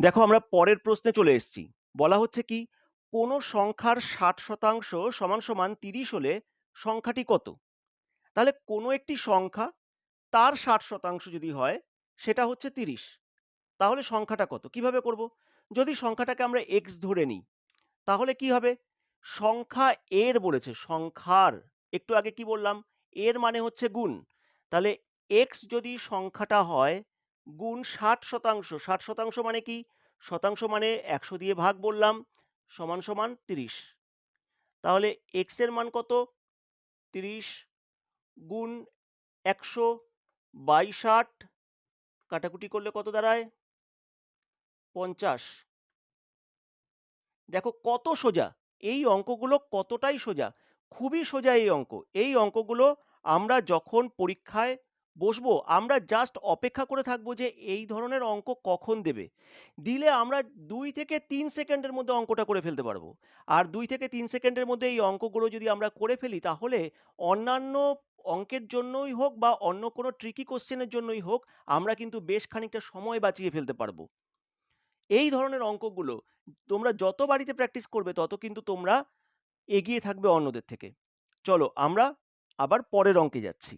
দেখো আমরা পরের প্রশ্নে চলে এসেছি। বলা হচ্ছে কি, কোনো সংখ্যার 60% সমান সমান 30 হলে সংখ্যাটি কত? তাহলে কোনো একটি সংখ্যা তার 60% যদি হয় সেটা হচ্ছে 30। তাহলে সংখ্যাটা কত? কিভাবে করব? যদি সংখ্যাটাকে আমরা x ধরে নিই, তাহলে কি হবে? সংখ্যা এর বলেছে, সংখ্যার। একটু আগে কি বললাম? এর মানে হচ্ছে গুণ। তাহলে x যদি সংখ্যাটা হয় গুণ 60%, 60% মানে কি? শতাংশ মানে 100 দিয়ে ভাগ বললাম, সমান সমান 30। তাহলে x এর মান কত? 30 গুণ 100 বাই 60, কাটাকুটি করলে কত দাঁড়ায়? 50। দেখো কত সোজা! এই অঙ্কগুলো কতটাই সোজা! খুবই সোজা এই অঙ্ক। এই অঙ্কগুলো আমরা যখন পরীক্ষায় বসবো, আমরা জাস্ট অপেক্ষা করে থাকবো যে এই ধরনের অঙ্ক কখন দেবে। দিলে আমরা ২ থেকে ৩ সেকেন্ডের মধ্যে অঙ্কটা করে ফেলতে পারবো। আর ২ থেকে ৩ সেকেন্ডের মধ্যে এই অঙ্কগুলো যদি আমরা করে ফেলি, তাহলে অন্যান্য অঙ্কের জন্যই হোক বা অন্য কোনো ট্রিকি কোয়েশ্চেনের জন্যই হোক, আমরা কিন্তু বেশ খানিকটা সময় বাঁচিয়ে ফেলতে পারবো। এই ধরনের অঙ্কগুলো তোমরা যত বাড়িতে প্র্যাকটিস করবে তত কিন্তু তোমরা এগিয়ে থাকবে অন্যদের থেকে। চলো আমরা আবার পরের অঙ্কে যাচ্ছি।